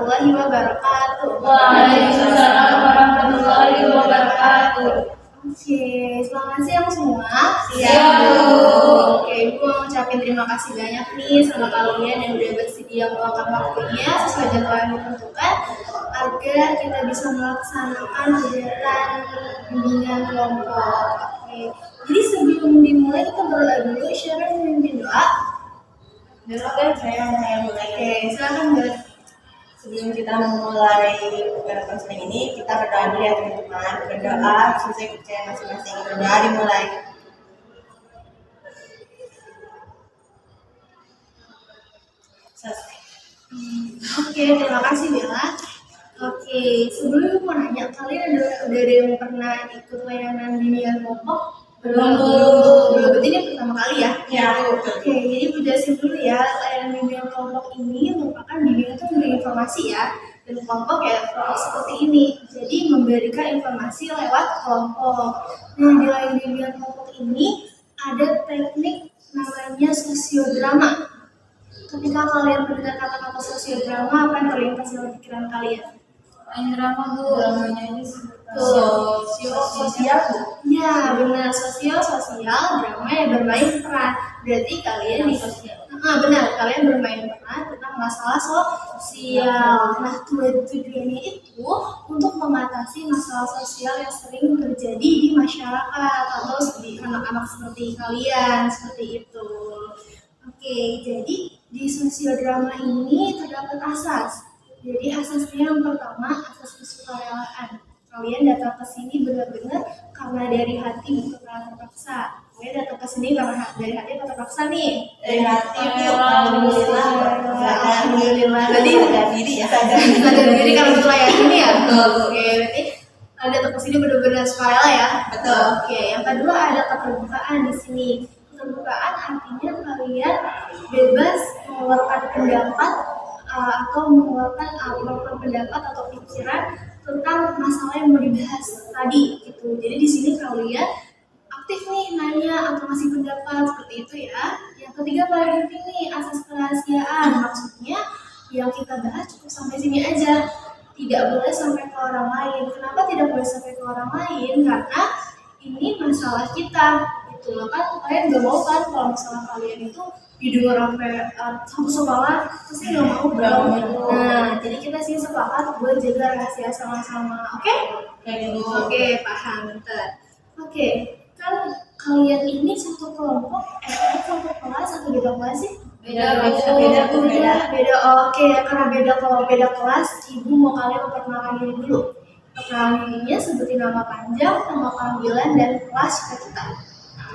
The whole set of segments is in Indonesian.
warahmatullahi wabarakatuh. Waalaikumsalam warahmatullahi wabarakatuh. Oke, selamat siang semua. Siang, Bu. Oke, Ibu mau ngucapin terima kasih banyak nih sama kalian yang udah bersedia meluangkan waktunya sesuai jadwal yang ditentukan agar kita bisa melaksanakan kegiatan bimbingan kelompok. Oke, jadi sebelum dimulai kita berdoa dulu, siapa yang memimpin doa? Oke, saya mulai. Oke, silakan Bu. Sebelum kita memulai konseling ini, kita berdoa dulu ya teman-teman. Berdoa sesuai kepercayaan masing-masing. Berdoa dimulai. Selesai. Oke, terima kasih Bella. Oke, sebelum mau nanya, kalian udah ada yang pernah ikut layanan bimbingan kelompok? Belum. Berarti ini pertama kali ya? Ya. Oke, jadi Bu jelasin dulu ya, layanan bimbingan kelompok ini merupakan bimbingan itu memberi informasi ya, dan kelompok ya seperti ini. Jadi memberikan informasi lewat kelompok. Nah, di layanan bimbingan kelompok ini ada teknik namanya sosiodrama. Ketika kalian mendengar kata-kata sosiodrama, apa yang terlintas dalam pikiran kalian? Main drama, Bu. Dramanya ini sosial. Ya, benar, sosial, drama yang bermain peran. Berarti kalian di sosial. Benar, kalian bermain peran tentang masalah sosial. Nah, tujuannya itu untuk mengatasi masalah sosial yang sering terjadi di masyarakat atau di anak-anak seperti kalian, seperti itu. Oke, jadi di sosiodrama ini terdapat asas. Jadi asasnya yang pertama, asas kesukarelaan. Kalian datang ke sini benar-benar karena dari hati, bukan karena terpaksa. Kalian datang ke sini karena dari hati atau terpaksa nih? Dari hati, Bu. Alhamdulillah. Tadi sadar diri ya. sadar diri kalau untuk layanan ini ya. Oke, berarti datang ke sini benar-benar sukarela ya. Betul. Oke, yang kedua ada keterbukaan di sini. Keterbukaan artinya kalian bebas mengeluarkan pendapat atau mengeluarkan pendapat atau pikiran tentang masalah yang mau dibahas tadi gitu. Jadi di sini kalian aktif nih nanya atau ngasih pendapat seperti itu ya. Yang ketiga paling penting nih asas kerahasiaan. Maksudnya yang kita bahas cukup sampai sini aja. Tidak boleh sampai ke orang lain. Kenapa tidak boleh sampai ke orang lain? Karena ini masalah kita. Gitu loh kan, kalian gak mau kan kalau misalnya kalian itu didengar sampai satu sekolah, terus nggak mau dong. Nah, jadi kita sih sepakat buat jaga rahasia sama-sama, oke? Oke, paham, bentar. Oke, kan kalian ini satu kelompok, satu kelas atau beda kelas sih? Beda. Oke, karena beda kelas, ibu mau kalian memperkenalkan diri dulu. Perkenalan dirinya, sebutin nama panjang, nama panggilan, dan kelas kita.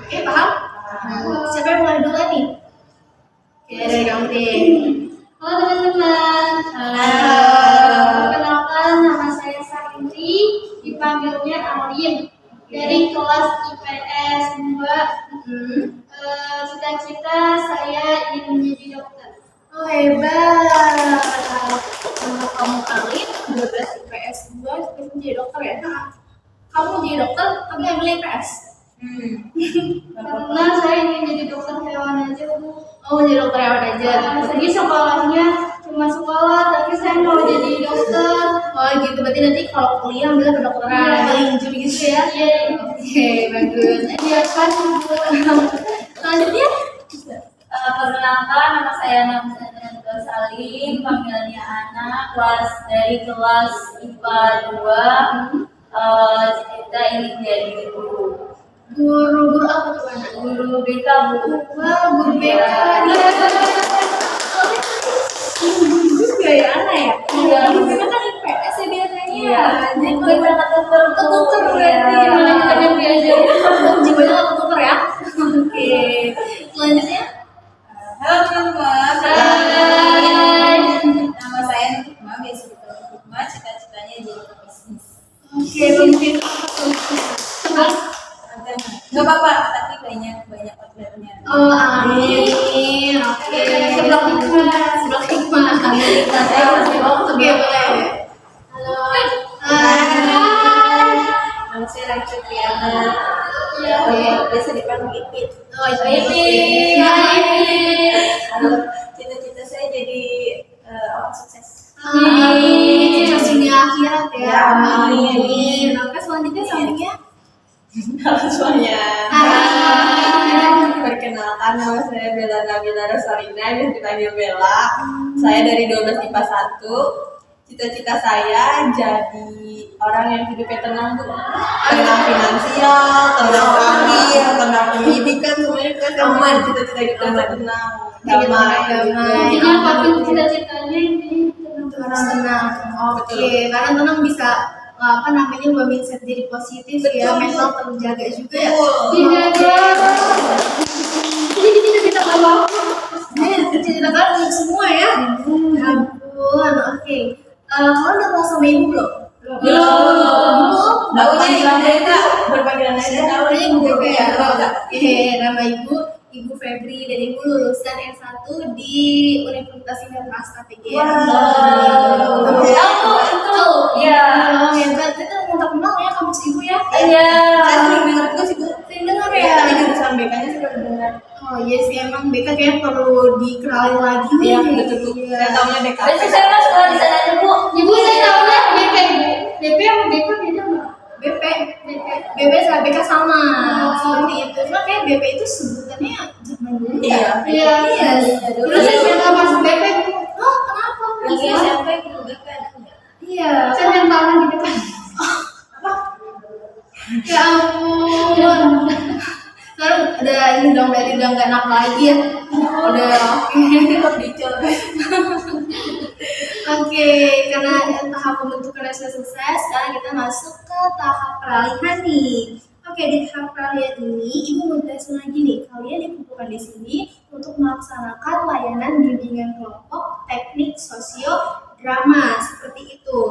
Oke, paham? Siapa yang mulai duluan nih? Oke, dari kamu deh. Halo teman-teman. Halo. Perkenalkan, nama saya Sakti, dipanggilnya Alin. Dari kelas IPS 2. Cita-cita saya ingin menjadi dokter. Oh, hebat. Untuk kamu Alin, 12 IPS 2, ingin menjadi dokter ya? Kamu jadi dokter, tapi ambil IPS? Karena saya ingin jadi dokter hewan aja, Bu. Oh, jadi dokter hewan aja. Jadi sekolahnya cuma sekolah, tapi saya mau jadi dokter. Oh gitu, berarti nanti kalau kuliah ambil kedokteran, pelinju gitu ya? Iya. Oke, bagus. Iya kan, Bu. Selanjutnya? Perkenalkan, nama saya Nabila Salim, panggilannya Ana, dari kelas IPA 2. Cita ingin jadi guru. Guru apa tuh anak? Guru BK, Bu. Wah, guru BK. Guru gaya anak ya? Iya. Guru BK kan IPS ya biasanya. Iya. Jadi Bukan kata ketuker berarti. Iya. Mana kita yang diajarin. Jiwanya nggak ketuker ya? Oke. Selanjutnya? Halo teman-teman. Hai. Nama saya Nukma, biasa dipanggil Nukma. Cita-citanya jadi pebisnis. Oke, mungkin Nggak apa-apa, tapi banyak outletnya. oh, amin. Oke. Sebelah hikmah. Oke, boleh. Halo. Hai. Nama saya Rachel Triana. Iya. Biasa dipanggil Ipit. Oh, Ipit. Hai. Halo, cita-cita saya jadi orang sukses. Amin. akhirat ya. Ya, Amin. Oke, selanjutnya sampingnya. Halo semuanya. Hai. Perkenalkan, nama saya Bella Nabila Rosalina, yang dipanggil Bella. Saya dari 12 IPA 1. Cita-cita saya jadi orang yang hidupnya tenang, Bu. Tenang finansial, tenang karir, tenang pendidikan, semuanya itu aman. Cita-cita kita tenang, damai. Jadi apapun cita-citanya ini Harus tenang. Oke, karena tenang bisa apa namanya mindset jadi positif ya, mental terjaga juga ya. dijaga. Jadi cita-cita apa? Cerita kan untuk semua ya. Ampun, oke. Kalian udah kenal sama ibu belum? Belum. Tahu panggilan aja, berpanggilan aja. Tahu aja ibu Bebe ya. Oke, nama Ibu Febri dan ibu lulusan S1 di Universitas Indonesia APG. Tahu itu. Ya. Hebat itu mau terkenal ya kampus ibu ya. Iya. Saya sering dengar juga sih, Bu. Sering dengar Ya, ya. tapi jurusan BK-nya sih baru dengar. Oh iya sih, emang BK kayak perlu dikenalin lagi nih. Iya, betul, Bu. Iya. Saya tahunya BK. Besok saya masuk di sana aja, Bu. Ibu saya tahunya BP. BP sama BP beda nggak? BP sama BK sama seperti itu. Cuma kayak BP itu sebutannya zaman dulu ya. Iya. Iya. Terus saya sudah masuk BP. Oh kenapa? Lagi SMP gitu BK ada nggak? Iya. Saya yang tangan di depan. Ya ampun. Sekarang udah ini dong, berarti udah nggak nakal lagi ya. Udah oke. Dicoba. Oke, karena tahap pembentukan sudah selesai, sekarang kita masuk ke tahap peralihan nih. Oke, di tahap peralihan ini, Ibu mau jelasin lagi nih, kalian dikumpulkan di sini untuk melaksanakan layanan bimbingan kelompok teknik sosio-drama, seperti itu.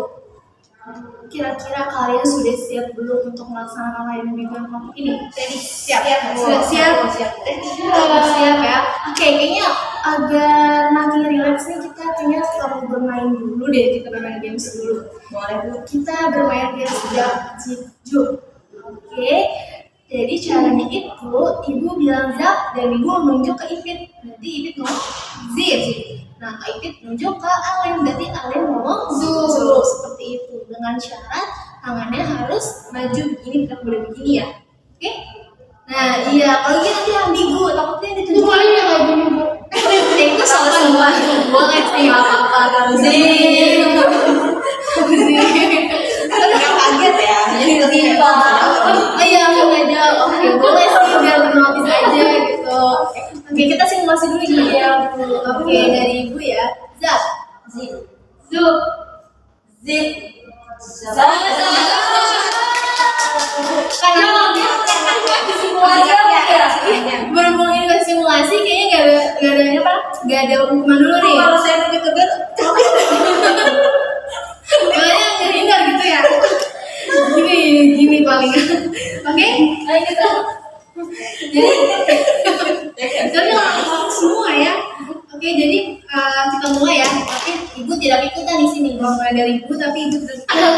Kira-kira kalian sudah siap belum untuk melaksanakan layanan bimbingan kelompok ini? Jadi siap? Sudah siap? Siap ya? Oke, kayaknya agar makin relax nih kita kayaknya perlu bermain dulu deh, kita bermain games dulu. Boleh, Bu. Kita bermain games Zip. Oke, jadi caranya itu ibu bilang zap dan ibu nunjuk ke Ipit. Nanti Ipit ngomong zip. Nah, Ipit nunjuk ke Alen, berarti Alen ngomong zup. Seperti itu. Dengan syarat tangannya harus maju begini, tidak boleh begini ya. Oke? Nah, iya, kalau gitu nanti ambigu, takutnya ditunjuk. Boleh ya kayak gini, Bu? Itu soal semua boleh sih, nggak apa-apa kamu sih. Nggak kaget ya. Jadi lebih Oh iya, sengaja. Oke, boleh sih biar bernotis aja gitu. Oke, kita simulasi dulu ya, Bu. Oke, dari Ibu ya. Zap. Zip. Zup. Zip. Karena Simulasi ya. berhubung ini ke simulasi, kayaknya nggak ada hukuman dulu nih. Kalau saya begitu kan, Kayaknya ngehindar gitu ya. Gini paling. Oke, Ayo kita. jadi langsung semua ya. Oke, jadi kita mulai ya. Tapi ibu tidak ikutan di sini. Mulai dari ibu, tapi ibu tidak ikutan.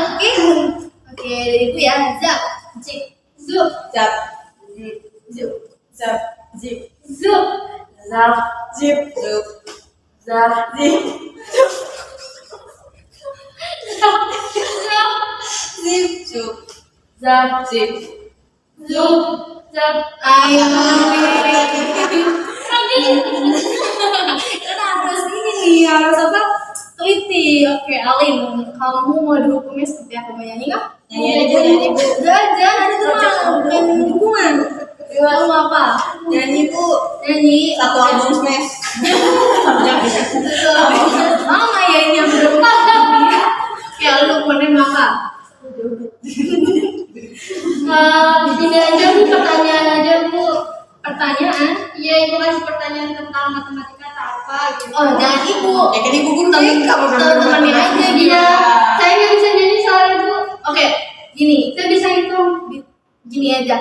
Oke, dari ibu ya. Zap, zip, zup, zap. Zip. Zap. Zip. Zup. Zap. Zip. Zup. Zap. Zip. Zip. Zup. Zap. Zip. Zup. Zap. ayo. Kita harus ini nih, harus apa? Teliti. Oke, Alin, kamu mau dihukumnya seperti apa? Mau nyanyi nggak? Nyanyi aja, nyanyi, Bu. Jangan ada teman, bukan hukuman. Kamu mau apa? Nyanyi, Bu. Nyanyi. Satu album Smash. Mama ya ini yang berempat. Oke, lalu hukumannya mau apa? Ini aja Bu, pertanyaan aja Bu. Pertanyaan. Iya, Ibu kasih pertanyaan tentang matematika atau apa gitu. Oh, jangan ibu. Ya kan ibu guru tapi kamu Teman-temannya aja gitu. Iya, saya nggak bisa nyanyi soalnya Bu. Oke, gini. Saya bisa hitung. Gini aja.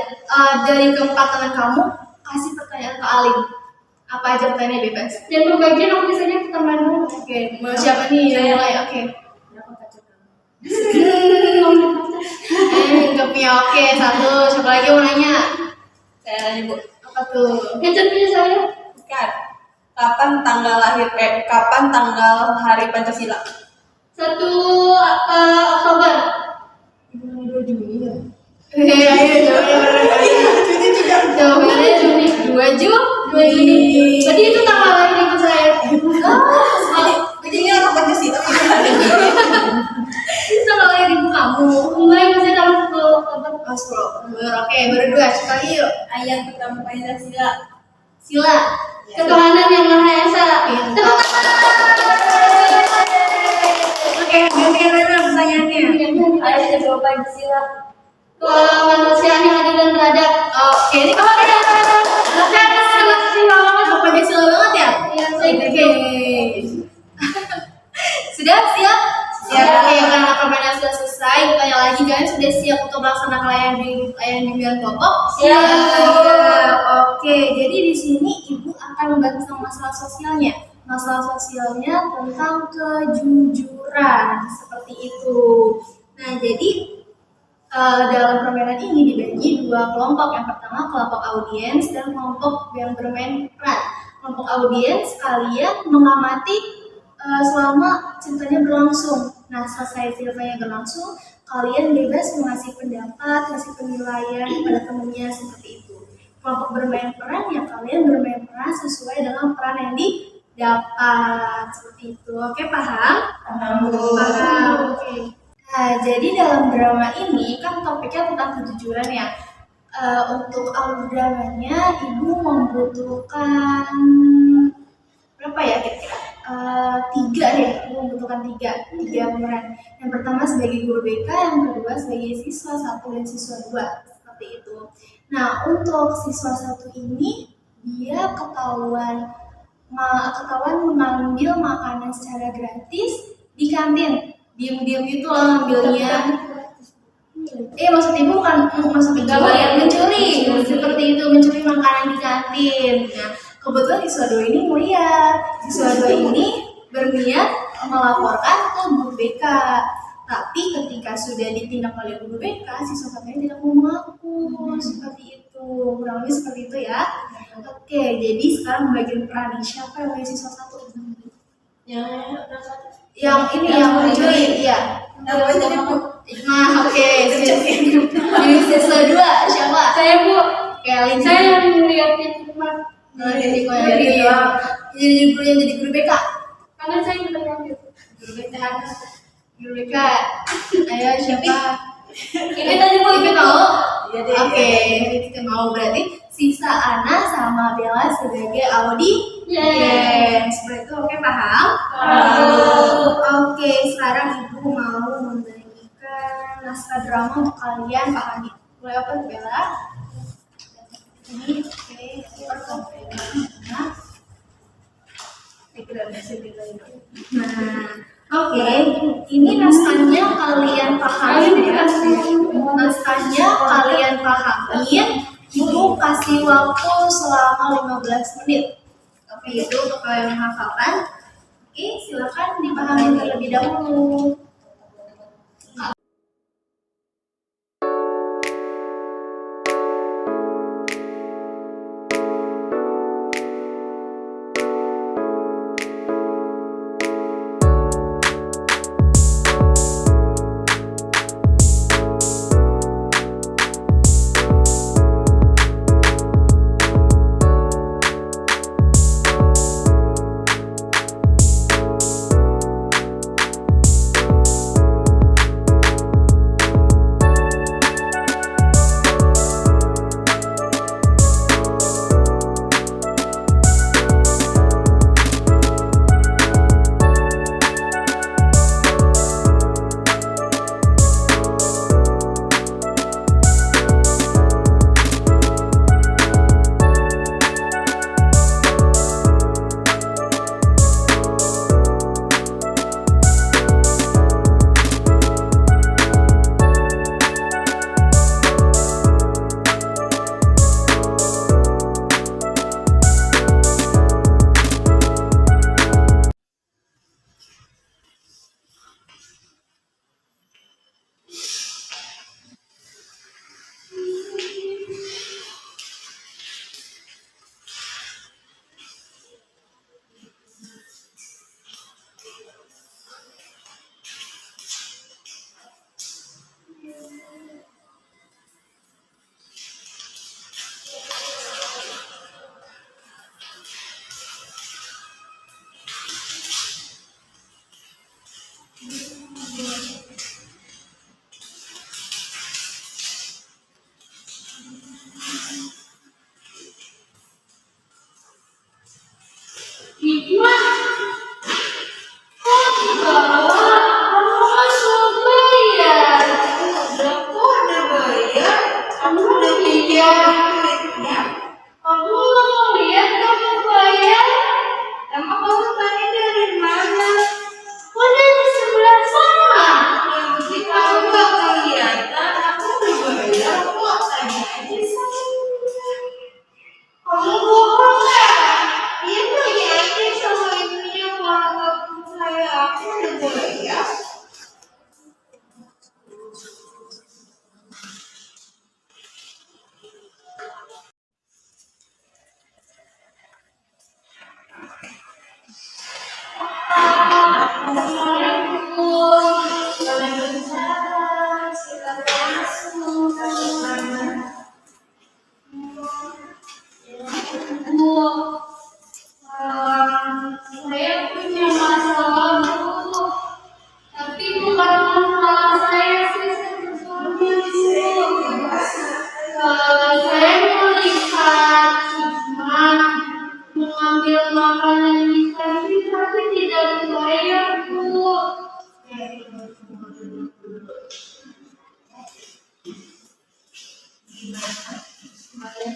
Dari keempat teman kamu, kasih pertanyaan ke Alin. Apa aja pertanyaan bebas. Dan pembagian aku bisanya ke teman dulu. Oke, mau siapa nih yang mulai? Oke. Nggak punya. Oke, satu. Siapa lagi mau nanya? Saya nanya, Bu. Apa tuh? Yang punya saya. Bukan. Kapan tanggal hari Pancasila? 1 Oktober Oh 10. Oke, baru 2. Sekali yuk. Ayat pertama Pancasila. Sila. Ketuhanan yang Maha Esa. Pintar. Oke, gantian aja pertanyaannya. Ayat kedua Pancasila. Kemanusiaan yang adil dan beradab. Oke, ini kalau ada Pancasila banget ya? Iya, Oke. Sudah siap? Siap. Oke, karena permainan sudah selesai, tanya lagi kalian sudah siap untuk melaksanakan layanan bimbingan kelompok? Siap. Oke, jadi di sini Ibu akan membahas tentang masalah sosialnya. Masalah sosialnya tentang kejujuran, seperti itu. Nah, jadi dalam permainan ini dibagi 2 kelompok. Yang pertama kelompok audiens dan kelompok yang bermain peran. Kelompok audiens kalian mengamati selama ceritanya berlangsung. Nah, selesai ceritanya berlangsung, kalian bebas mengasih pendapat, kasih penilaian kepada temannya seperti itu. Kelompok bermain peran ya kalian bermain peran sesuai dengan peran yang didapat seperti itu. Oke, paham? Paham. Oke. Nah, jadi dalam drama ini kan topiknya tentang kejujuran ya. Untuk alur dramanya, Ibu membutuhkan berapa ya kira-kira? 3 deh, Ibu membutuhkan 3 pemeran. Yang pertama sebagai guru BK, yang kedua sebagai siswa 1 dan siswa 2, seperti itu. Nah, untuk siswa 1 ini dia ketahuan mengambil makanan secara gratis di kantin. Diam-diam gitu loh ngambilnya. Maksud Ibu bukan maksud Ibu mencuri, seperti itu, mencuri makanan di kantin. Nah, kebetulan siswa 2 ini melihat, siswa 2 ini berniat melaporkan ke guru BK. Tapi ketika sudah ditindak oleh guru BK, siswa 1 ini tidak mau mengaku, seperti itu. Kurang lebih seperti itu ya. Oke, jadi sekarang bagian peran nih. Siapa yang menjadi siswa 1? Yang ini yang mencuri, iya. Nah, oke. Jadi siswa 2 siapa? Saya, Bu. Kelin. Saya yang lihatin cuma Jadi guru BK. karena saya yang tergambil. Guru BK. Ayo siapa? Ini tadi Bu Ibu tahu? Iya deh. Oke, kita mau berarti sisa Ana sama Bella sebagai Audi. Seperti itu, oke paham? Oke, sekarang Ibu mau membagikan naskah drama untuk kalian pahami. Mulai apa Bella? Ini, oke, pertama. Nah, oke, ini naskahnya kalian pahamin ya. Naskahnya kalian pahamin. Ibu kasih waktu selama 15 menit. Oke, itu untuk kalian menghafalkan. Oke, silakan dipahami terlebih dahulu.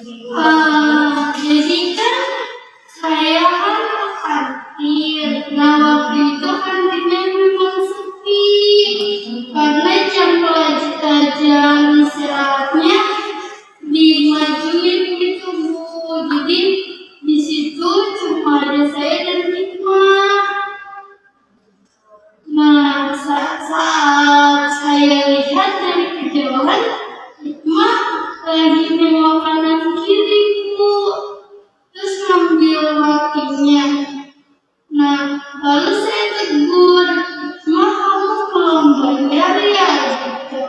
Jadi kan saya kan ke kantin. Nah waktu itu kantinnya memang sepi karena jam istirahatnya dimajuin gitu Bu. Jadi di situ cuma ada saya dan Hikmah. Nah saat saya lihat dari kejauhan, Hikmah lagi nengok kanan kiri Bu, terus ngambil rotinya. Nah lalu saya tegur, "Hikmah, kamu belum bayar ya?" Gitu.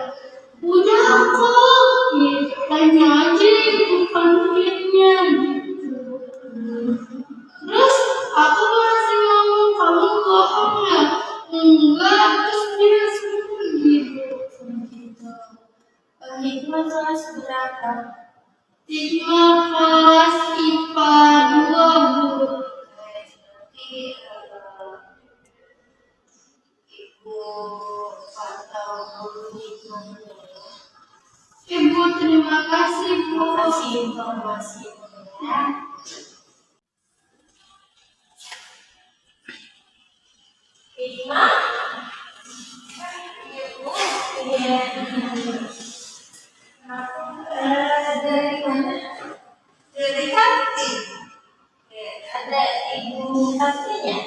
"Udah kok, tanya aja ibu kantinnya." Gitu. Terus aku masih ngomong, "Kamu bohong ya?" "Enggak." Terus dia langsung pergi gitu. Hikmah kelas berapa? Hikmah kelas IPA 2 Bu. Ibu atau guru Hikmah. Ibu terima kasih Bu. Kasih informasi. Hikmah. Dari mana? Dari kantin. Ada ibu kantinnya.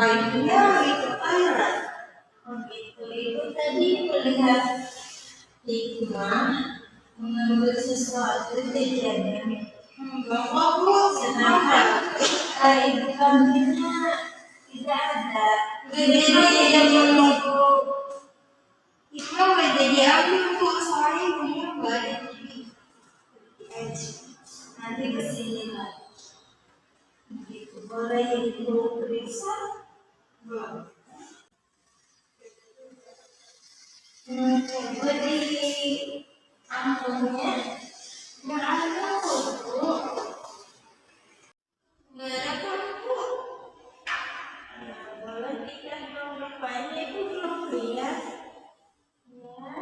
Ibunya lagi ke toilet. Begitu ibu tadi melihat Hikmah mengambil sesuatu jajanan. Sedangkan ibu kantinnya tidak ada. Jadi ibu Hikmah nggak jadi ambil Bu, soalnya ibunya nggak ada. Nanti kesini lagi. Begitu boleh ibu periksa? Belum. Coba di amplopnya nggak ada Bu. Nggak ada kan Bu? Boleh dilihat dong rupanya ibu belum lihat. Ya,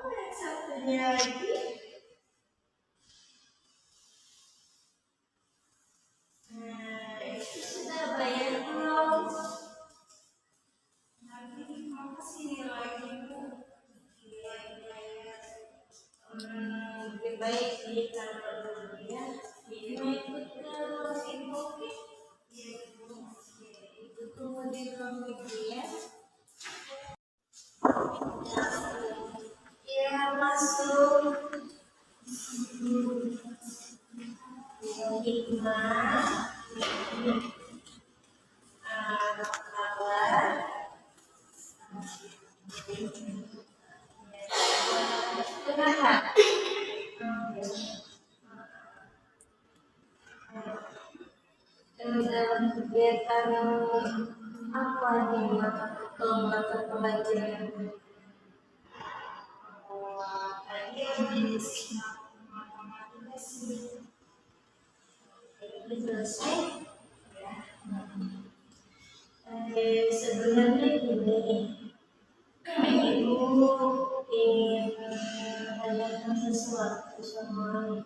yang satunya lagi. Itu sudah bayar belum? Nanti mau kesini lagi Bu. Lebih baik di kantor dulu ya. Ini mau ikut ke ruang ibu. Iya Bu. Ibu tunggu di ruang ibu ya. Ya masuk. Hikmah. Apa kabar? Sehat. Dalam kegiatan apa di mata pelajaran? Tadi jenis matematika sih. Ini selesai. Ya. Sebenarnya gini, ibu ingin menanyakan sesuatu sama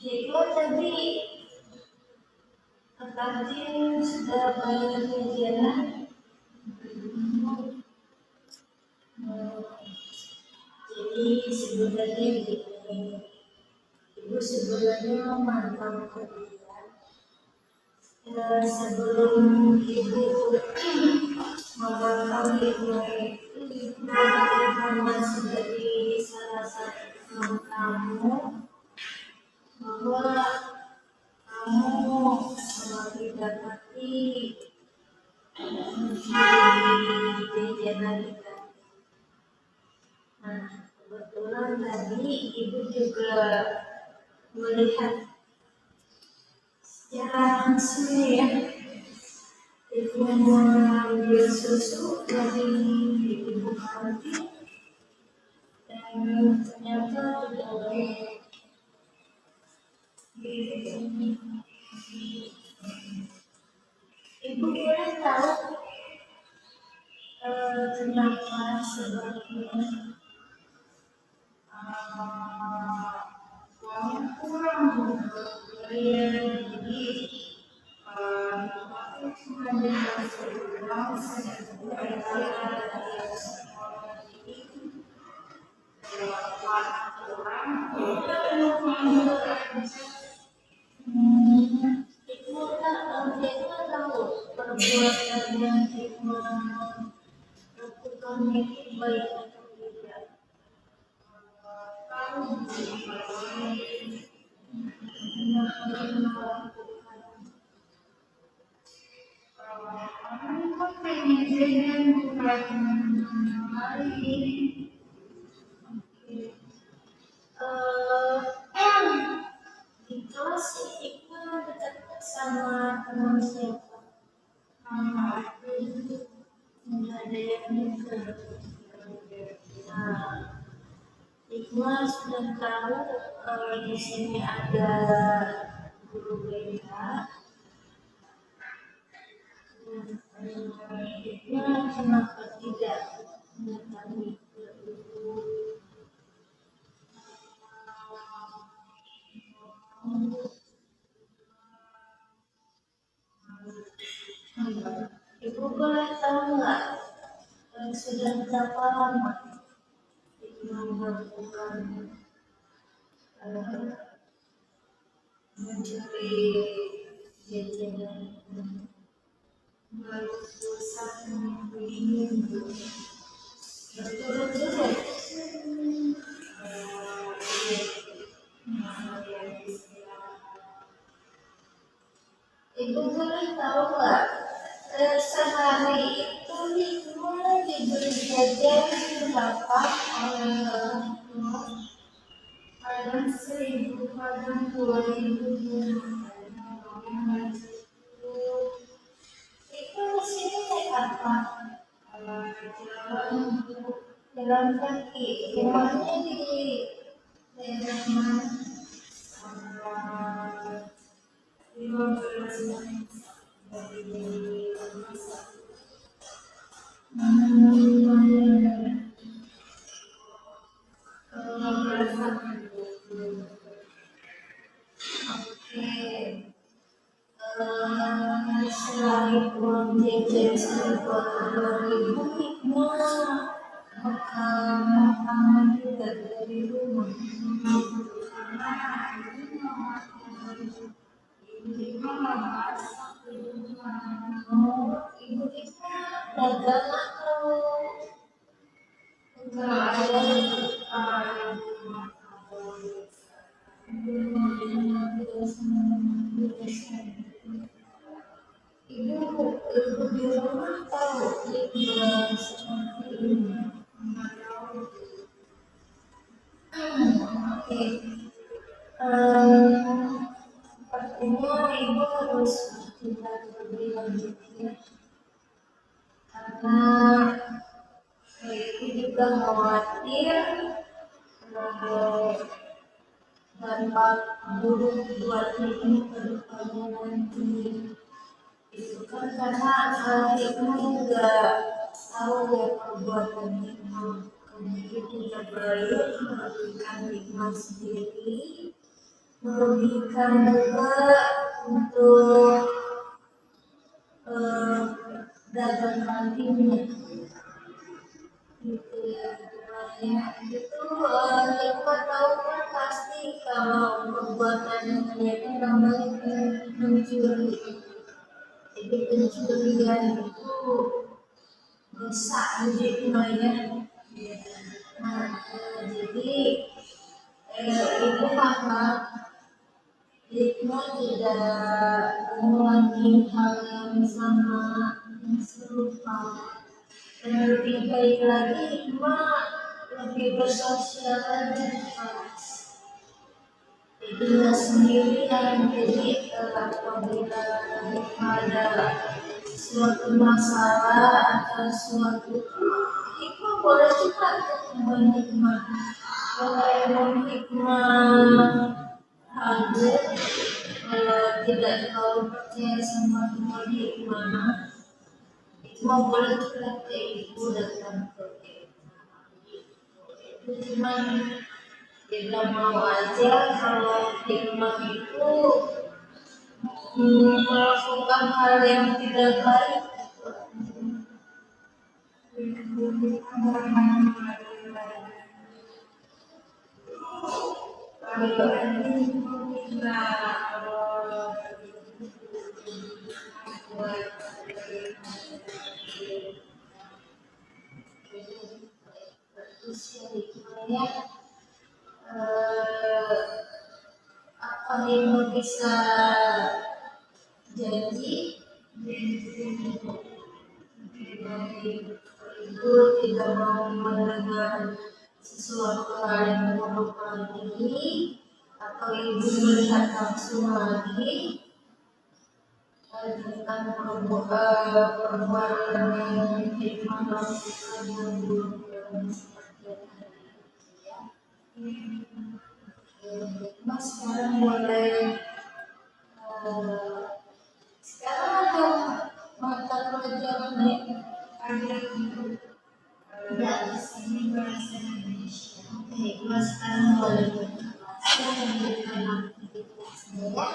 Hikmah tadi kantin sudah bayar jajanan. Jadi sebenarnya gini, ibu sebenarnya mantan kerja. Sebelum ibu memotong Hikmah itu, ibu dapat informasi dari salah satu teman kamu bahwa kamu tidak mati di jajanan kita. Nah, kebetulan tadi ibu juga melihat secara langsung ya, ibu mengambil susu dari ibu kantin dan ternyata tidak baik. Ibu boleh tahu Kenapa sebaliknya? Yang kurang juga jadi kita tahu perbuatan yang kita lakukan itu baik atau tidak. Di kelas Iqbal dekat sama teman siapa? Nggak ada yang dekat. Nah, Iqbal sudah tahu di sini ada guru BK. Iqbal kenapa tidak mendatangi guru? Ibu boleh tahu nggak sudah berapa lama Iqbal melakukan mencuri jajanan? Baru 1 minggu. Betul-betul. Ibu boleh tahu nggak sehari itu Iqbal diberi jajan berapa oleh orang tua? Kadang 1.000, kadang 2.000. Iqbal sini naik apa? Jalan kaki. Rumahnya di daerah mana? 15 menit dari selain uang jajan 1.000, Iqbal makanan juga dari rumah. Ibu kita dagang atau enggak ada ibu di rumah tahu Iqbal seperti ini. Oke. Sepertinya ibu harus kita lebih lanjut ya, karena ibu juga khawatir dampak buruk buat ibu ke depannya nanti. Itu kan karena ibu juga tahu ya perbuatan ibu, karena itu tidak baik merugikan ibu sendiri, merugikan juga untuk dagang nantinya. Gitu ya, itu Iqbal tahu kan pasti kalau perbuatan itu namanya mencuri. Jadi pencurian itu dosa Iqbal ya. Nah, jadi ibu paham Iqbal tidak mengulangi hal yang sama, yang serupa. Dan lebih baik lagi Iqbal lebih bersosialisasi. Jadi nggak sendirian. Jadi apabila ada suatu masalah atau suatu Iqbal boleh juga ketemu Iqbal. Kalau emang Iqbal ada tidak terlalu percaya sama Iqbal, mau boleh kita ke ibu datang ke itu cuman tidak mau aja kalau hikmah itu melakukan hal yang tidak baik. Hikmahnya apa yang bisa janji ibu tidak mau mendengar sesuatu hal yang buruk lagi atau ibu melihat langsung lagi tentang perbuatan yang hikmah lakukan yang buruk Mas sekarang boleh sekarang ada mata pelajaran lain ada Di sini bahasa Indonesia. Oke, Mas sekarang boleh lanjutkan aktivitasnya ya.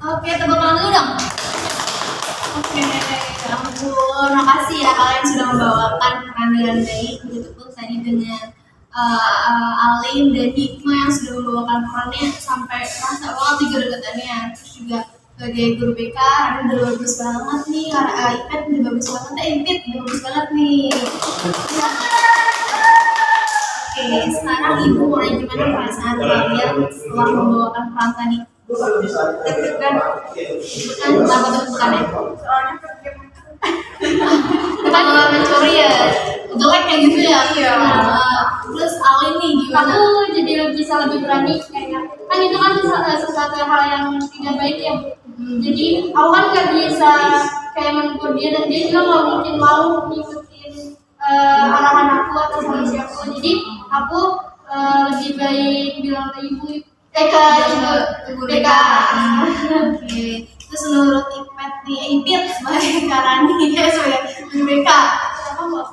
Oke, tepuk tangan dulu dong. Oke, ya ampun, makasih ya kalian sudah membawakan peran dengan baik. Begitupun tadi dengan Alim dan Hikmah yang sudah membawakan perannya sampai terasa banget nih kedekatannya. Terus juga sebagai guru BK, Rani udah bagus banget nih, iPad udah bagus banget, iPad udah bagus banget nih. Oke, sekarang Ibu mau nanya gimana perasaan kalian setelah membawakan peran tadi? Deg-degan, kenapa deg-degan ya? Soalnya kerja Bukan mencuri ya, jelek kayak gitu ya. Iya. Terus Alin nih gimana? Aku jadi bisa lebih berani kayaknya. Kan itu kan sesuatu hal yang tidak baik ya. Jadi aku kan nggak bisa kayak menegur dia dan dia juga nggak mungkin mau ngikutin arahan aku atau solusi aku. Jadi aku lebih baik bilang ke ibu, ke ibu BK. Oke, terus menurut Ipet nih, Ipit sebagai Karani ya sebagai guru BK, apa mau?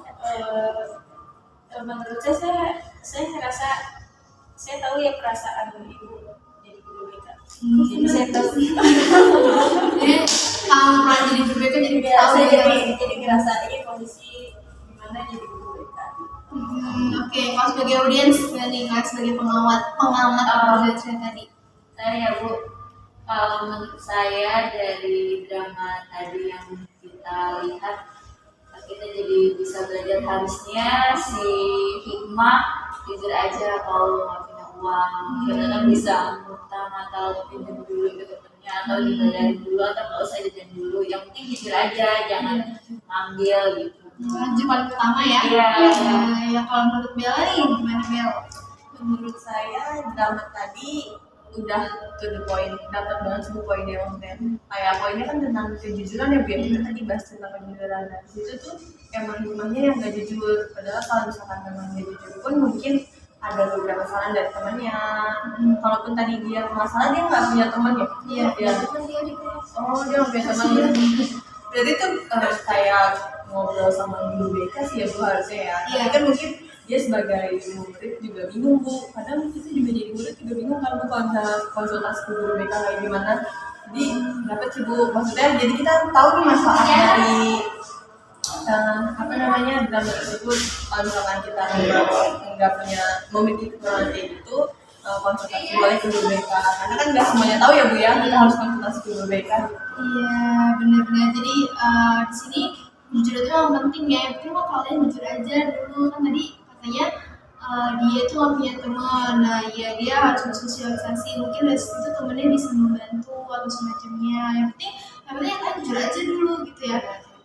menurut saya ngerasa saya tahu ya perasaan ibu jadi guru BK. Jadi saya tahu. Jadi kamu pernah jadi guru BK jadi Biar tahu saya ya. jadi ngerasain posisi gimana jadi guru BK. Oke, kalau sebagai audiens nih, kalian sebagai pengamat belajar tadi. Saya ya Bu, kalau menurut saya dari drama tadi yang kita lihat, kita jadi bisa belajar harusnya si Hikmah jujur aja kalau nggak punya uang, karena kan bisa ngutang atau pinjam dulu ke temennya atau dibayarin dulu atau nggak usah jajan dulu, yang penting jujur aja, jangan ngambil gitu. Lanjut paling utama ya. Iya. Ya kalau menurut Bella nih gimana Bel? Menurut saya drama tadi udah to the point, dapat banget semua poinnya konten. Kayak poinnya kan tentang kejujuran ya Bu. Kita tadi bahas tentang kejujuran. Nah, itu tuh emang rumahnya yang gak jujur. Padahal kalau misalkan memang dia jujur pun mungkin ada beberapa kesalahan dari temannya. Kalaupun tadi dia masalah dia nggak punya teman ya. Iya, Dia oh dia nggak punya teman ya. Berarti tuh kayak ngobrol sama guru BK sih ya Bu harusnya ya. Iya. Tapi kan mungkin dia sebagai murid juga bingung Bu, kadang kita juga jadi murid juga bingung kan Bu kalau misalnya konsultasi ke guru BK kayak gimana. Jadi dapat sih Bu, maksudnya jadi kita tahu nih manfaat dari apa namanya drama tersebut. Kalau misalkan kita nggak punya memiliki kekurangan kayak gitu, konsultasi boleh ke guru BK karena kan nggak semuanya tahu ya Bu ya, kita harus konsultasi ke guru BK. Iya, benar-benar. Jadi di sini jujur itu yang penting ya. Yang penting mah kalian jujur aja dulu, kan tadi katanya dia tuh gak punya teman. Nah ya dia harus bersosialisasi, mungkin dari situ temennya bisa membantu atau semacamnya. Yang penting kalian jujur aja dulu gitu ya.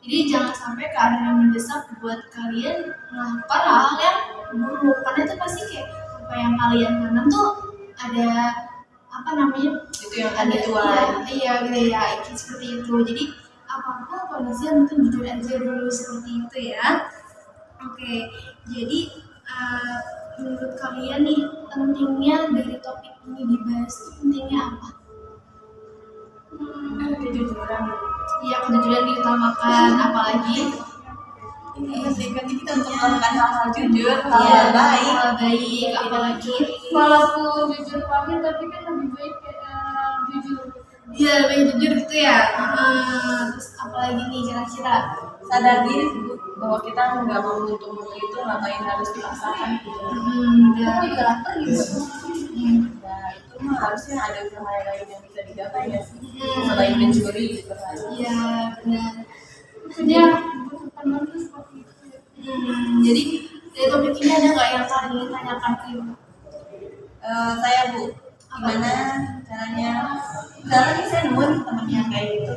Jadi jangan sampai keadaan yang mendesak buat kalian melakukan hal yang buruk, karena itu pasti kayak apa yang kalian tanam tuh ada apa namanya, Itu yang ada tadi tuan. iya gitu ya, seperti itu. Jadi apa-apa kondisi yang penting jujur aja dulu seperti itu ya. Oke, jadi menurut kalian nih pentingnya dari topik ini dibahas itu pentingnya apa? Kejujuran. Ya kejujuran diutamakan, apalagi Ini kan kita untuk melakukan hal-hal jujur, hal-hal baik. hal baik, apalagi Walaupun jujur pahit tapi kan lebih baik jujur. dia lebih jujur gitu ya. Terus apalagi nih kira-kira? Sadar diri bahwa kita nggak mau untuk itu, ngapain harus dipaksakan gitu. Dia juga lapar gitu. Nah itu mah harusnya ada usaha lain yang bisa digapai ya sih. Selain mencuri gitu kan. Iya benar. Maksudnya butuh teman tuh seperti itu. Jadi dari topik ini ada nggak yang kalian ingin tanyakan ke Ibu? Saya Bu, gimana caranya? Misalnya nih saya nemu nih temen yang kayak gitu.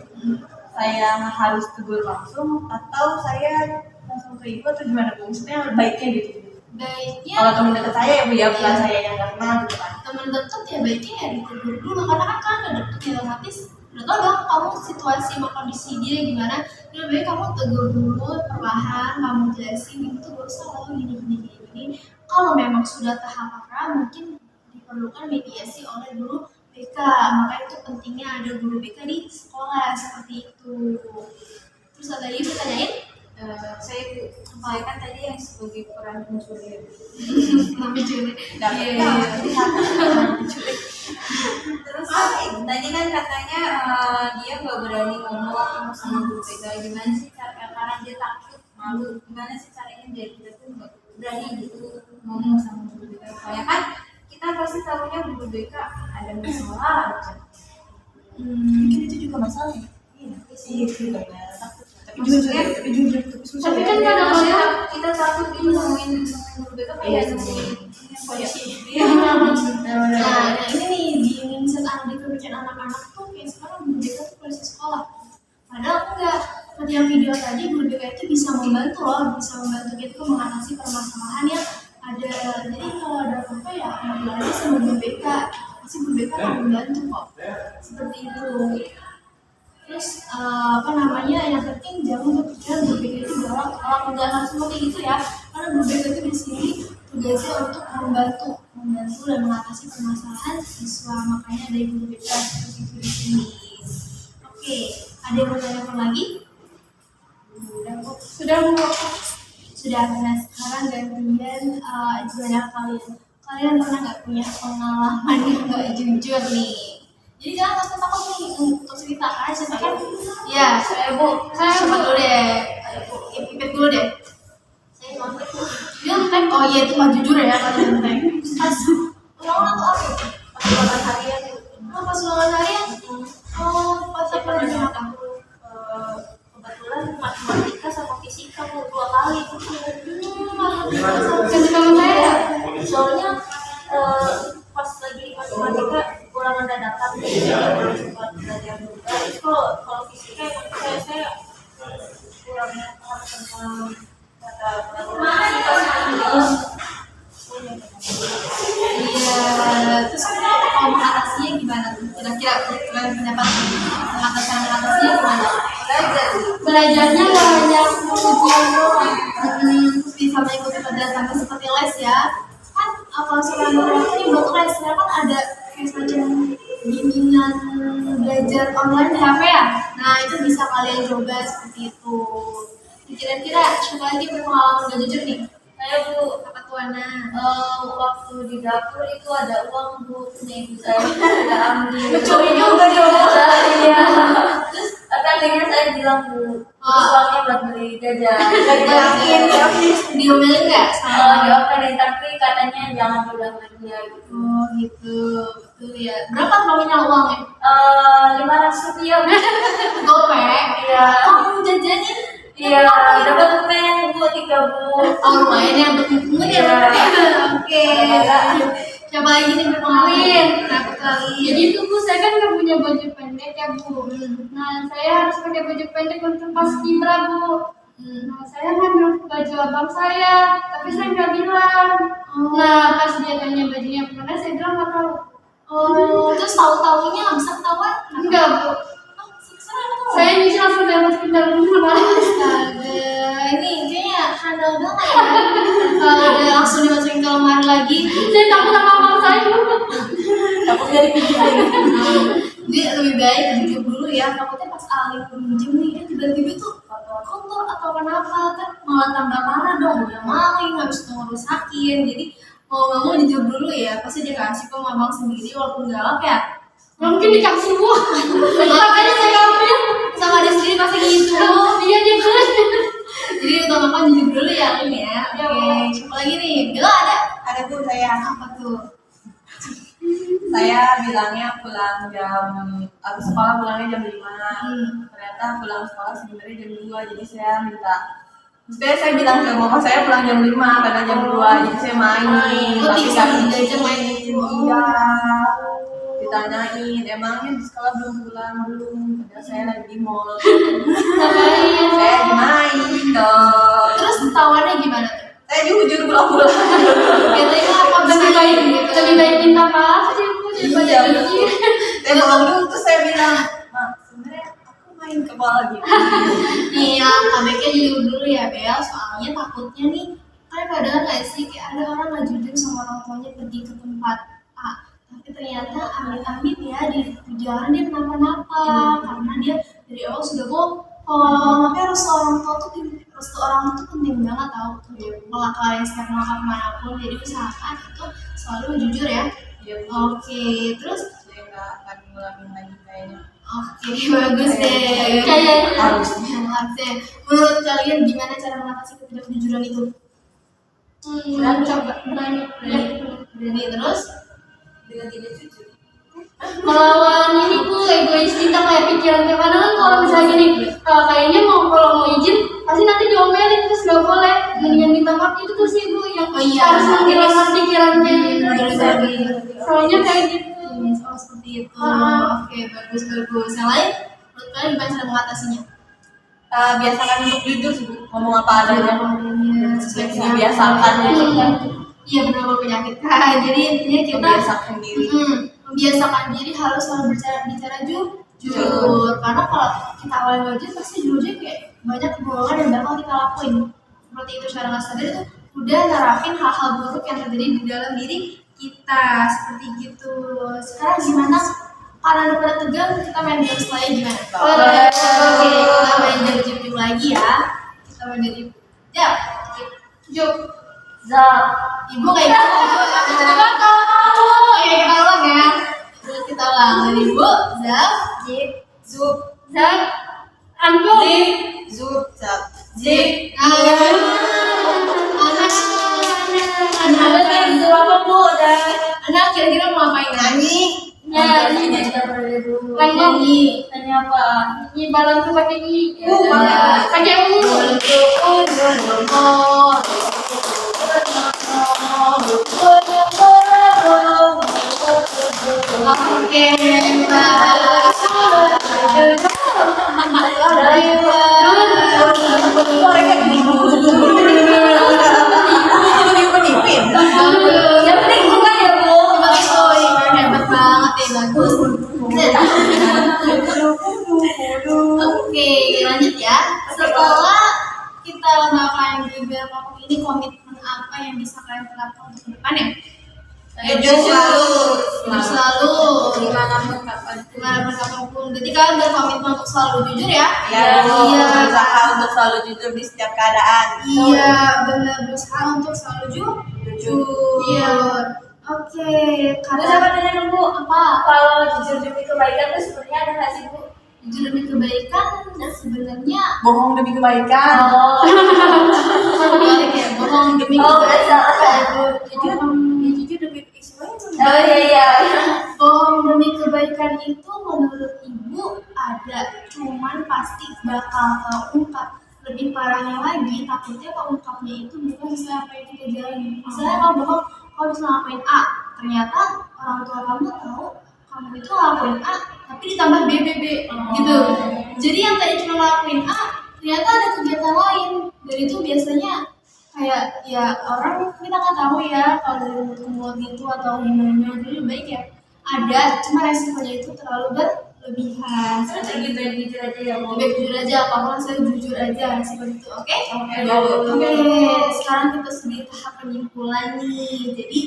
Saya harus tegur langsung atau saya langsung ke Ibu atau gimana Bu? Maksudnya baiknya gitu. Baiknya Kalau teman dekat saya ya Bu ya, bukan saya yang nggak kenal gitu kan. teman dekat ya baiknya ya ditegur dulu karena kan kalian udah deket ya otomatis udah tau dong kamu situasi sama kondisi dia gimana. Lebih baik kamu tegur dulu perlahan, kamu jelasin gitu gak usah lo gini. Kalau memang sudah tahap parah mungkin diperlukan mediasi oleh guru BK. Maka itu pentingnya ada guru BK di sekolah seperti itu. Terus ada lagi pertanyaan? Saya kan tadi yang sebagai peran pencuri. Namanya juga. Terus tadi kan katanya dia nggak berani ngomong sama Bu Vega. Gimana sih karena dia takut malu? Gimana sih caranya biar kita tuh nggak berani gitu ngomong sama Bu Vega? Soalnya kan kita pasti tahunya Bu Vega ada masalah aja. Mungkin itu juga masalah ya. Iya sih juga ya. Tapi jujur, susah Tapi ya. kan kadang-kadang Kita takut ini ngomongin Bu Vega kayak ngomongin polisi. Nah, ini nih di mindset anak di pemikiran anak-anak tuh kayak sekarang guru BK tuh polisi sekolah. Padahal enggak. Seperti yang video tadi guru BK itu bisa membantu loh, bisa membantu kita mengatasi permasalahan yang ada. Jadi kalau ada apa-apa ya ngobrol aja sama guru BK. Pasti guru BK akan membantu kok. Seperti itu. Terus yang penting jangan berpikiran guru BK itu galak. Kalau udah langsung kayak gitu ya, karena guru BK itu di sini tugasnya untuk membantu dan mengatasi permasalahan siswa. Makanya ada guru BK seperti itu di sini. Oke, ada yang mau tanyakan lagi? Sudah Bu. Nah sekarang gantian gimana kalian pernah nggak punya pengalaman yang nggak jujur nih? Jadi jangan nggak usah takut nih untuk cerita aja kan? Ya, saya Bu dulu deh. Pipet dulu deh. Saya nyontek Bu. Nyontek? Oh iya itu mah jujur ya kalau nyontek. Pas ulang tuh apa? Pas ulangan harian. Oh pas ulangan harian? Oh pas apa di mana? Kebetulan matematika sama fisika Bu 2 kali. kasih tahu saya. Soalnya pas lagi matematika ulangan dadakan jadi nggak sempat belajar juga. Kalau fisika emang saya kurangnya paham tentang kata Iya, terus kalau mengatasinya gimana tuh? Kira-kira pendapat mengatasinya gimana? Belajarnya nggak hanya ujian doang. Terus bisa mengikuti pelajaran sampai seperti les ya. Kan kalau sekarang beberapa ini buat les ya kan ada kayak semacam bimbingan belajar online di HP ya. Nah itu bisa kalian coba seperti itu. Kira-kira siapa lagi berpengalaman gak jujur nih? saya Bu Apa tuh Ana? waktu di dapur itu ada uang Bu nih saya nggak ambil. Mencuri juga dong. Iya. Terus akhirnya saya bilang Bu, uangnya buat beli jajan. Yakin? Diomelin nggak? Diomelin tapi katanya jangan bilang lagi ya gitu. Oh gitu, betul ya. Berapa nominal uangnya? 500 rupiah. Gope? Iya. Kamu jajanin? Iya, dapat permen Bu 3 Bu. Oh lumayan ya untuk hitungan ya. Oke. Siapa lagi nih berpengalaman? Berapa kali? Jadi itu Bu, saya kan nggak punya baju pendek ya Bu. Nah saya harus pakai baju pendek untuk pas kibra Bu. Nah saya ngambil baju abang saya, tapi saya nggak bilang. Nah pas dia tanya bajunya mana, saya bilang nggak tahu. Oh, terus tahu-taunya nggak bisa ketahuan? Enggak Bu. Saya bisa langsung dapat dalam rumah. Astaga, ini kayaknya handal banget ya. Kalau udah langsung dimasukin ke malam hari lagi. Saya takut sama abang saya. Takut dari pikiran. Jadi lebih baik jujur dulu ya, takutnya pas Ali pinjam nih kan tiba-tiba tuh kotor atau kenapa kan malah tambah parah dong, udah maling habis itu ngerusakin. Jadi mau nggak mau jujur dulu ya, pasti dia kasih kok abang sendiri walaupun galak ya. Nggak mungkin dikasih semua. Makanya saya ngambil. Sama dia sendiri pasti gitu. Dia gitu. Jadi utamakan jujur dulu ya ini ya. Oke, siapa lagi nih? Bella ada? Ada tuh saya. Apa tuh? Saya bilangnya pulang aku sekolah pulangnya jam 5. Ternyata pulang sekolah sebenarnya jam 2. Jadi saya minta. Maksudnya saya bilang ke mama saya pulang jam 5 karena jam 2. Jadi saya main. Oh, Tapi tinggal kan diajak main gitu. iya. Ditanyain, emangnya di sekolah belum pulang? Belum. Padahal saya lagi di mall. Ngapain? Saya lagi main dong. Terus tawannya gimana tuh? Saya jujur pulang-pulang. Katanya apa Lebih baik minta maaf sih Bu daripada Iya, benci. Saya pulang dulu terus saya bilang, "Mak, sebenarnya aku main ke mall gitu." Iya, KBK jujur dulu ya Bel, soalnya takutnya nih kan kadang nggak sih kayak ada orang nggak jujur sama orang tuanya pergi ke tempat A, tapi ternyata amit-amit ya di perjalanan dia kenapa-napa karena dia dari awal sudah bohong. Makanya restu orang tua tuh penting banget tau tuh melangkah yang setiap melangkah kemanapun. Jadi usahakan itu selalu jujur ya. Iya, Bu. Oke, terus Saya nggak akan ngulangin lagi kayaknya. oke bagus deh. Kayaknya Harus. Harus deh. Menurut kalian gimana cara mengatasi ketidakjujuran itu? coba berani. Berani terus? Dengan tidak jujur. Melawan ini Bu egois kita kayak pikiran kayak kadang kan kalau misalnya gini kayaknya kalau mau izin pasti nanti diomelin terus gak boleh mendingan minta maaf itu tuh sih Bu yang Oh iya. harus menghilangkan pikiran kayak gitu. Soalnya kayak gitu. Oh seperti itu. Oke bagus. Yang lain? Menurut kalian gimana cara mengatasinya? Biasakan untuk jujur sih, Bu. Ngomong apa adanya. Sesuai Dibiasakan gitu kan. Iya benar penyakit. Jadi intinya kita Membiasakan diri. membiasakan diri harus selalu bicara jujur. Karena kalau kita awalnya jujur pasti jujurnya kayak banyak kebohongan yang bakal kita lakuin. Seperti itu secara nggak sadar itu udah nerapin hal-hal buruk yang terjadi di dalam diri kita seperti gitu. Sekarang gimana? Karena udah pada tegang, kita main games lagi gimana? Boleh. Oke, kita main dari jujur lagi ya. Kita main dari jujur. Zak. Ibu kayak gitu. Kayak kita ulang ya. Terus kita ulang dari ibu, Zab, Jip, Zup. Zak. Anjung. Zup. Zap. Zik. Anak kira-kira mau ngapain? Nyanyi. Nyanyi. Nyanyi apa? Nyanyi balon tuh pakai i. Pakai u. Oke, Yang penting bukan ya, Bu. hebat banget ya, bagus. Oke, lanjut ya. Setelah kita melakukan juga ini komitmen apa yang bisa kalian terapkan untuk ke depan ya? Jujur. Selalu Dimanapun kapanpun. Jadi kalian berkomitmen untuk selalu jujur ya? Ya, Iya. berusaha untuk selalu jujur di setiap keadaan. Iya, benar berusaha untuk selalu jujur. Iya. Oke, karena nanya Bu, apa? kalau jujur demi kebaikan tuh sebenarnya ada nggak sih Bu? Jujur demi kebaikan dan sebenarnya Bohong demi kebaikan. balik ya, bohong demi Oh, kebaikan. Jujur demi Oh iya. bohong demi kebaikan itu menurut ibu ada, cuman pasti bakal keungkap. Lebih parahnya lagi, takutnya keungkapnya itu bukan sesuai apa yang kita jalani. Misalnya kamu bohong, kamu bisa ngelakuin A, ternyata orang tua kamu tahu kamu itu ngelakuin A, tapi ditambah B, gitu. Jadi yang tadi cuma ngelakuin A, ternyata ada kegiatan lain. Dan itu biasanya kayak ya orang kita nggak tahu ya kalau dari mulut ke mulut itu atau gimana. Jadi baik ya ada, cuma resikonya itu terlalu berlebihan. Lebih baik jujur aja ya Bu. Baik jujur aja, apa-apa saya jujur aja seperti itu, oke? Oke. Oke, sekarang kita sedikit tahap penyimpulan nih. Jadi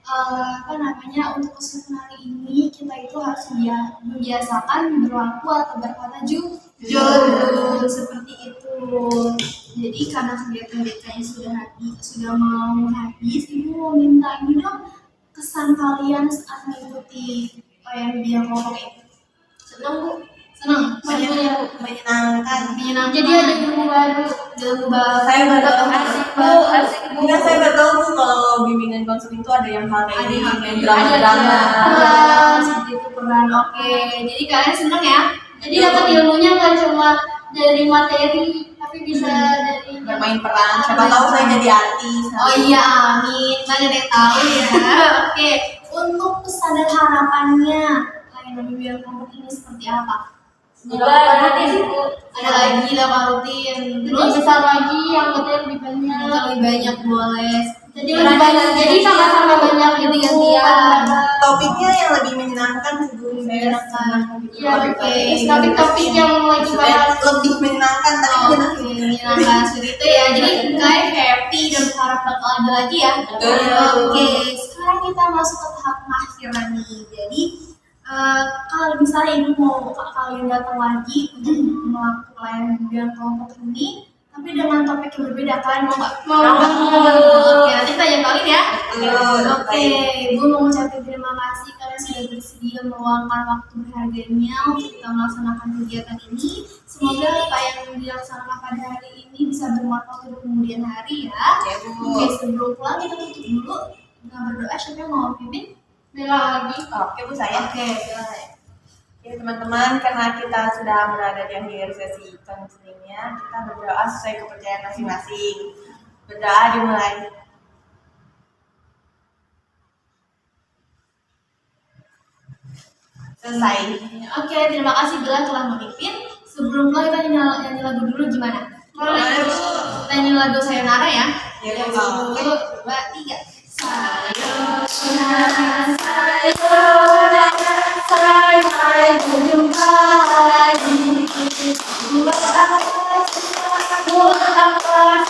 apa namanya, untuk kesempatan hari ini kita itu harus membiasakan berlaku atau berkata jujur seperti itu. Jadi karena kegiatan BK-nya sudah mau habis, ibu mau minta ini dong kesan kalian saat mengikuti yang kelompok itu. Senang Bu, Senang, menyenangkan. Jadi ada ilmu baru. Saya baru tahu Asik Bu, asik Bu. Enggak, saya baru tahu Bu kalau bimbingan konseling itu ada yang hal kayak gini, kayak ada drama-drama. seperti itu peran. Oke, jadi kalian senang ya? Jadi dapat ilmunya nggak cuma dari materi, tapi bisa dari Bermain peran, siapa tahu saya jadi artis. Oh iya, amin. Mana ada yang tahu ya. Oke, untuk pesan dan harapannya layanan bimbingan kelompok ini seperti apa? Semoga nanti Bu. Ada lagi lah rutin. lebih Terus besar lagi, anggotanya lebih banyak. lebih banyak boleh. Jadi lebih banyak, jadi sama-sama banyak ganti-gantian. Topiknya yang lebih menyenangkan Bu. Saya Ya, Oke. topik-topik yang lagi banyak. lebih menyenangkan tapi Oke, menyenangkan. menyenangkan seperti itu ya. Jadi kayak happy dan berharap bakal ada lagi ya. Betul. Oke, sekarang kita masuk ke tahap pengakhiran nih. Jadi kalau misalnya ibu mau kalian datang lagi untuk melakukan bimbingan kelompok ini, tapi dengan topik yang berbeda, kalian mau nggak? Oke, nanti kita kalian ya. Betul. Oke, ibu mau ngucapin terima kasih kalian sudah bersedia meluangkan waktu berharganya untuk kita melaksanakan kegiatan ini. Semoga apa yang dilaksanakan pada hari ini bisa bermanfaat untuk kemudian hari ya. Ya, Bu. Oke, sebelum pulang kita tutup dulu dengan berdoa. Siapa yang mau pimpin? Bela lagi. Oke Bu, saya. Oke, silakan. Ya teman-teman, karena kita sudah berada di akhir sesi konselingnya, kita berdoa sesuai kepercayaan masing-masing. Berdoa dimulai. Selesai. Oke, terima kasih Bella telah memimpin. Sebelum pulang kita nyanyi lagu dulu gimana? Boleh, Bu. Kita nyanyi lagu Sayonara ya. Ya, Bu. 1, 2, 3. Sayonara, Sampai berjumpa lagi. Buat apa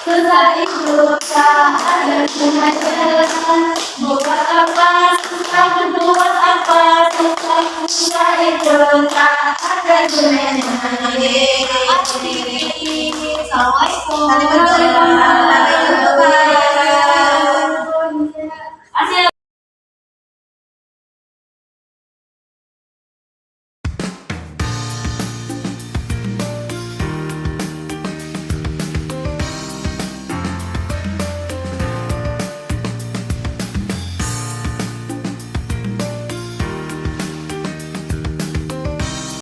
susah hidup tak ada kemajuan. Buat apa susah berbuat apa susah hidup tak ada gunanya. Assalamualaikum. Saling berdoa.